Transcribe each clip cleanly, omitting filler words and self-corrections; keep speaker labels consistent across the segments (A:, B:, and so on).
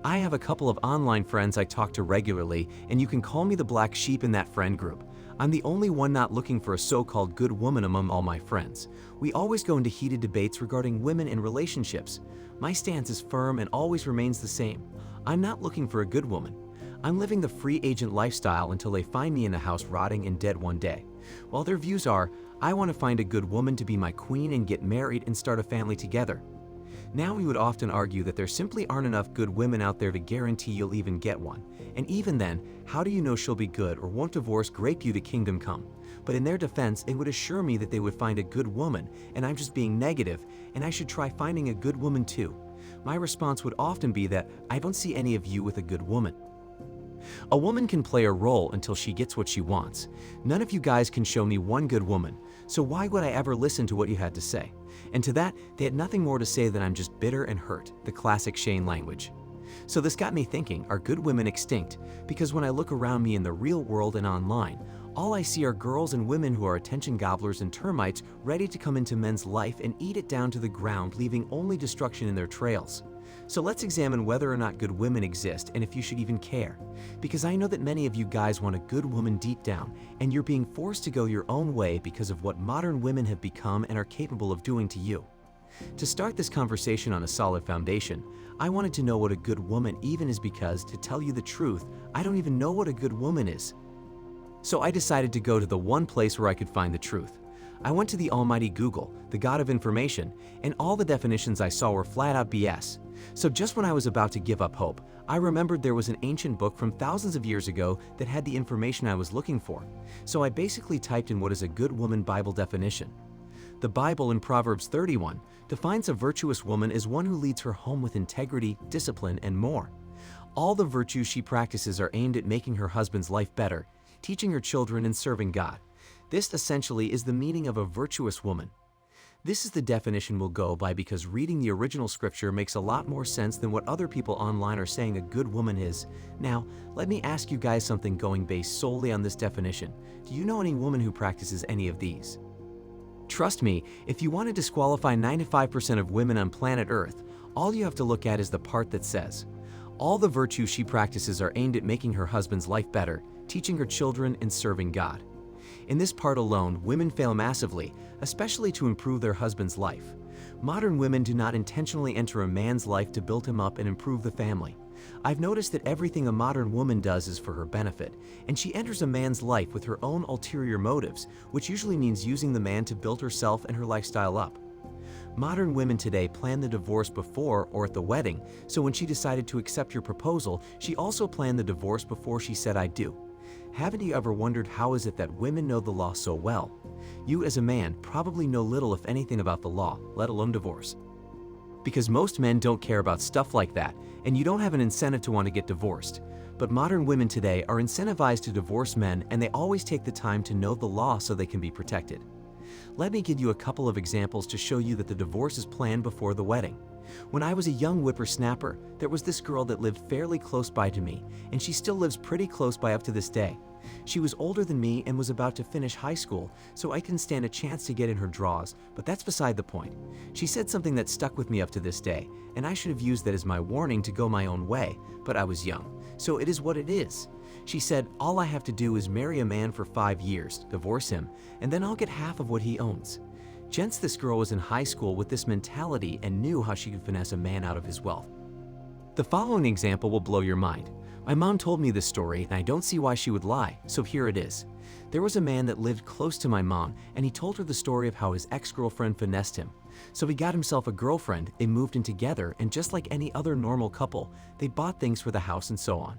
A: I have a couple of online friends I talk to regularly, and you can call me the black sheep in that friend group. I'm the only one not looking for a so-called good woman among all my friends. We always go into heated debates regarding women and relationships. My stance is firm and always remains the same. I'm not looking for a good woman. I'm living the free agent lifestyle until they find me in a house rotting and dead one day. While their views are, I want to find a good woman to be my queen and get married and start a family together. Now we would often argue that there simply aren't enough good women out there to guarantee you'll even get one. And even then, how do you know she'll be good or won't divorce grape you to kingdom come? But in their defense, it would assure me that they would find a good woman, and I'm just being negative, and I should try finding a good woman too. My response would often be that I don't see any of you with a good woman. A woman can play a role until she gets what she wants. None of you guys can show me one good woman, so why would I ever listen to what you had to say? And to that, they had nothing more to say than I'm just bitter and hurt, the classic Shane language. So this got me thinking, are good women extinct? Because when I look around me in the real world and online, all I see are girls and women who are attention gobblers and termites ready to come into men's life and eat it down to the ground, leaving only destruction in their trails. So let's examine whether or not good women exist and if you should even care. Because I know that many of you guys want a good woman deep down, and you're being forced to go your own way because of what modern women have become and are capable of doing to you. To start this conversation on a solid foundation, I wanted to know what a good woman even is because, to tell you the truth, I don't even know what a good woman is. So I decided to go to the one place where I could find the truth. I went to the almighty Google, the god of information, and all the definitions I saw were flat out BS. So just when I was about to give up hope, I remembered there was an ancient book from thousands of years ago that had the information I was looking for. So I basically typed in what is a good woman Bible definition. The Bible in Proverbs 31 defines a virtuous woman as one who leads her home with integrity, discipline, and more. All the virtues she practices are aimed at making her husband's life better, teaching her children, and serving God. This essentially is the meaning of a virtuous woman. This is the definition we'll go by because reading the original scripture makes a lot more sense than what other people online are saying a good woman is. Now, let me ask you guys something going based solely on this definition. Do you know any woman who practices any of these? Trust me, if you want to disqualify 95% of women on planet Earth, all you have to look at is the part that says, all the virtues she practices are aimed at making her husband's life better, teaching her children, and serving God. In this part alone, women fail massively, especially to improve their husband's life. Modern women do not intentionally enter a man's life to build him up and improve the family. I've noticed that everything a modern woman does is for her benefit, and she enters a man's life with her own ulterior motives, which usually means using the man to build herself and her lifestyle up. Modern women today plan the divorce before or at the wedding, so when she decided to accept your proposal, she also planned the divorce before she said I do. Haven't you ever wondered how is it that women know the law so well? You as a man probably know little if anything about the law, let alone divorce. Because most men don't care about stuff like that, and you don't have an incentive to want to get divorced. But modern women today are incentivized to divorce men, and they always take the time to know the law so they can be protected. Let me give you a couple of examples to show you that the divorce is planned before the wedding. When I was a young whippersnapper, there was this girl that lived fairly close by to me, and she still lives pretty close by up to this day. She was older than me and was about to finish high school, so I couldn't stand a chance to get in her draws, but that's beside the point. She said something that stuck with me up to this day, and I should have used that as my warning to go my own way, but I was young, so it is what it is. She said, all I have to do is marry a man for 5 years, divorce him, and then I'll get half of what he owns. Gents, this girl was in high school with this mentality and knew how she could finesse a man out of his wealth. The following example will blow your mind. My mom told me this story, and I don't see why she would lie, so here it is. There was a man that lived close to my mom, and he told her the story of how his ex-girlfriend finessed him. So he got himself a girlfriend, they moved in together, and just like any other normal couple, they bought things for the house and so on.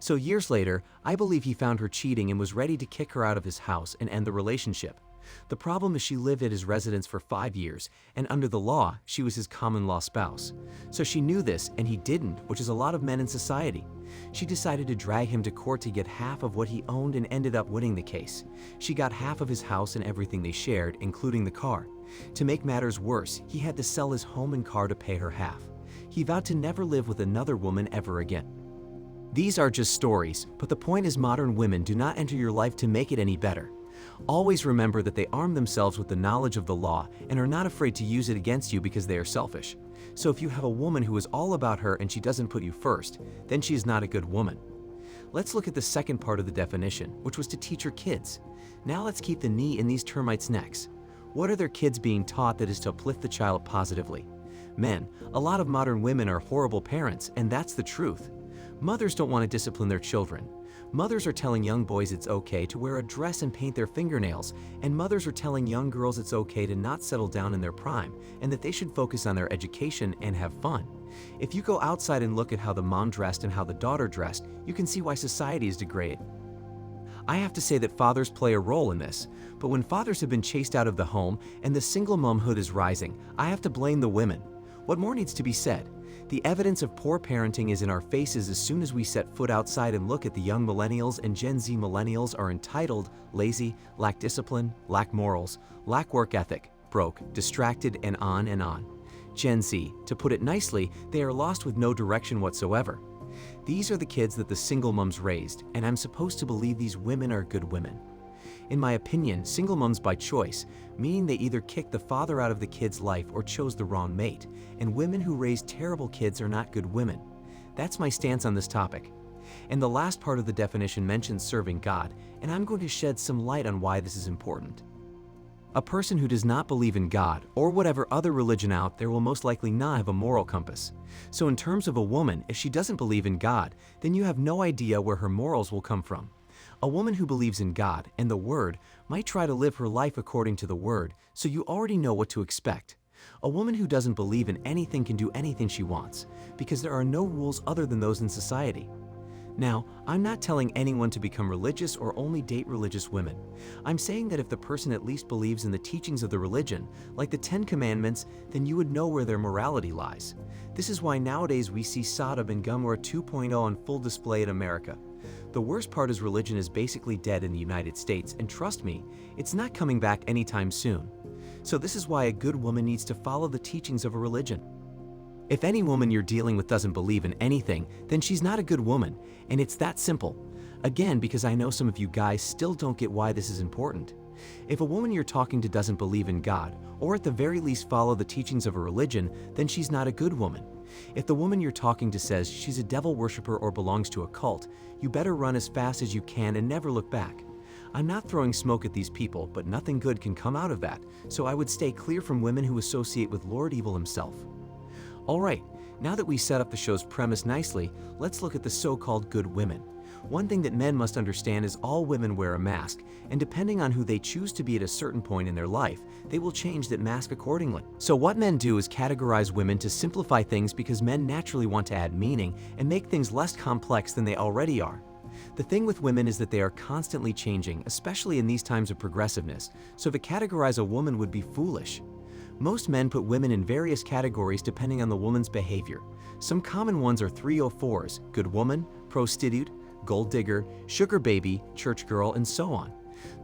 A: So years later, I believe he found her cheating and was ready to kick her out of his house and end the relationship. The problem is she lived at his residence for 5 years, and under the law, she was his common law spouse. So she knew this, and he didn't, which is a lot of men in society. She decided to drag him to court to get half of what he owned and ended up winning the case. She got half of his house and everything they shared, including the car. To make matters worse, he had to sell his home and car to pay her half. He vowed to never live with another woman ever again. These are just stories, but the point is modern women do not enter your life to make it any better. Always remember that they arm themselves with the knowledge of the law and are not afraid to use it against you because they are selfish. So if you have a woman who is all about her and she doesn't put you first, then she is not a good woman. Let's look at the second part of the definition, which was to teach her kids. Now let's keep the knee in these termites' necks. What are their kids being taught that is to uplift the child positively? Men, a lot of modern women are horrible parents, and that's the truth. Mothers don't want to discipline their children. Mothers are telling young boys it's okay to wear a dress and paint their fingernails, and mothers are telling young girls it's okay to not settle down in their prime, and that they should focus on their education and have fun. If you go outside and look at how the mom dressed and how the daughter dressed, you can see why society is degraded. I have to say that fathers play a role in this, but when fathers have been chased out of the home and the single momhood is rising, I have to blame the women. What more needs to be said? The evidence of poor parenting is in our faces as soon as we set foot outside and look at the young millennials and Gen Z millennials are entitled, lazy, lack discipline, lack morals, lack work ethic, broke, distracted, and on and on. Gen Z, to put it nicely, they are lost with no direction whatsoever. These are the kids that the single moms raised, and I'm supposed to believe these women are good women. In my opinion, single moms by choice, meaning they either kicked the father out of the kid's life or chose the wrong mate, and women who raise terrible kids are not good women. That's my stance on this topic. And the last part of the definition mentions serving God, and I'm going to shed some light on why this is important. A person who does not believe in God, or whatever other religion out there, will most likely not have a moral compass. So in terms of a woman, if she doesn't believe in God, then you have no idea where her morals will come from. A woman who believes in God and the Word might try to live her life according to the Word, so you already know what to expect. A woman who doesn't believe in anything can do anything she wants, because there are no rules other than those in society. Now, I'm not telling anyone to become religious or only date religious women. I'm saying that if the person at least believes in the teachings of the religion, like the 10 Commandments, then you would know where their morality lies. This is why nowadays we see Sodom and Gomorrah 2.0 on full display in America. The worst part is religion is basically dead in the United States, and trust me, it's not coming back anytime soon. So this is why a good woman needs to follow the teachings of a religion. If any woman you're dealing with doesn't believe in anything, then she's not a good woman, and it's that simple. Again, because I know some of you guys still don't get why this is important. If a woman you're talking to doesn't believe in God, or at the very least follow the teachings of a religion, then she's not a good woman. If the woman you're talking to says she's a devil worshiper or belongs to a cult, you better run as fast as you can and never look back. I'm not throwing smoke at these people, but nothing good can come out of that, so I would stay clear from women who associate with Lord Evil himself. Alright, now that we set up the show's premise nicely, let's look at the so-called good women. One thing that men must understand is all women wear a mask, and depending on who they choose to be at a certain point in their life, they will change that mask accordingly. So what men do is categorize women to simplify things because men naturally want to add meaning and make things less complex than they already are. The thing with women is that they are constantly changing, especially in these times of progressiveness, so to categorize a woman would be foolish. Most men put women in various categories depending on the woman's behavior. Some common ones are 304s, good woman, prostitute, gold digger, sugar baby, church girl, and so on.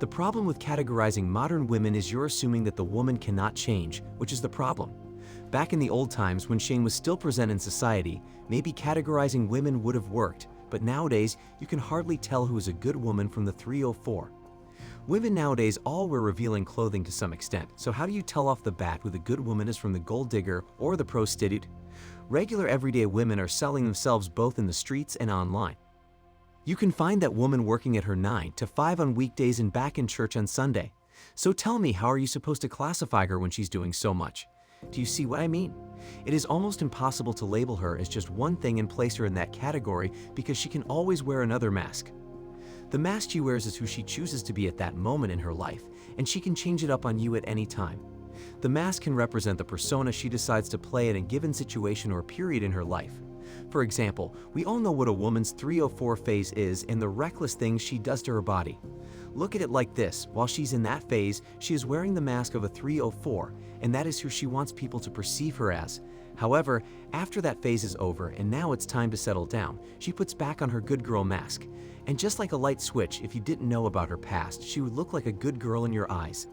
A: The problem with categorizing modern women is you're assuming that the woman cannot change, which is the problem. Back in the old times when shame was still present in society, maybe categorizing women would have worked, but nowadays you can hardly tell who is a good woman from the 304. Women nowadays all wear revealing clothing to some extent, so how do you tell off the bat who the good woman is from the gold digger or the prostitute? Regular everyday women are selling themselves both in the streets and online. You can find that woman working at her 9 to 5 on weekdays and back in church on Sunday. So tell me, how are you supposed to classify her when she's doing so much? Do you see what I mean? It is almost impossible to label her as just one thing and place her in that category because she can always wear another mask. The mask she wears is who she chooses to be at that moment in her life, and she can change it up on you at any time. The mask can represent the persona she decides to play in a given situation or period in her life. For example, we all know what a woman's 304 phase is and the reckless things she does to her body. Look at it like this: while she's in that phase, she is wearing the mask of a 304, and that is who she wants people to perceive her as. However, after that phase is over and now it's time to settle down, she puts back on her good girl mask. And just like a light switch, if you didn't know about her past, she would look like a good girl in your eyes.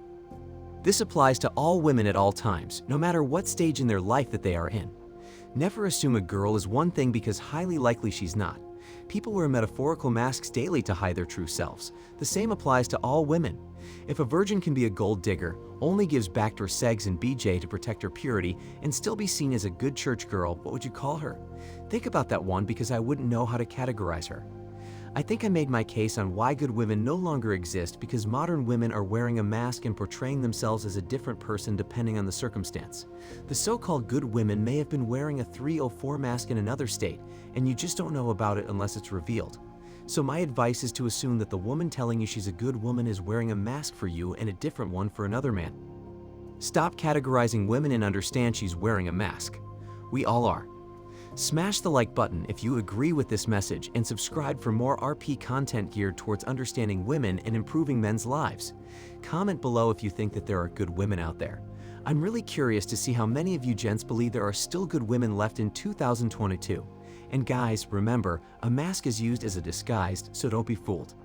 A: This applies to all women at all times, no matter what stage in their life that they are in. Never assume a girl is one thing because highly likely she's not. People wear metaphorical masks daily to hide their true selves. The same applies to all women. If a virgin can be a gold digger, only gives backdoor segs and BJ to protect her purity, and still be seen as a good church girl, what would you call her? Think about that one, because I wouldn't know how to categorize her. I think I made my case on why good women no longer exist, because modern women are wearing a mask and portraying themselves as a different person depending on the circumstance. The so-called good women may have been wearing a 304 mask in another state, and you just don't know about it unless it's revealed. So my advice is to assume that the woman telling you she's a good woman is wearing a mask for you and a different one for another man. Stop categorizing women and understand she's wearing a mask. We all are. Smash the like button if you agree with this message, and subscribe for more RP content geared towards understanding women and improving men's lives. Comment below if you think that there are good women out there. I'm really curious to see how many of you gents believe there are still good women left in 2022. And guys, remember, a mask is used as a disguise, so don't be fooled.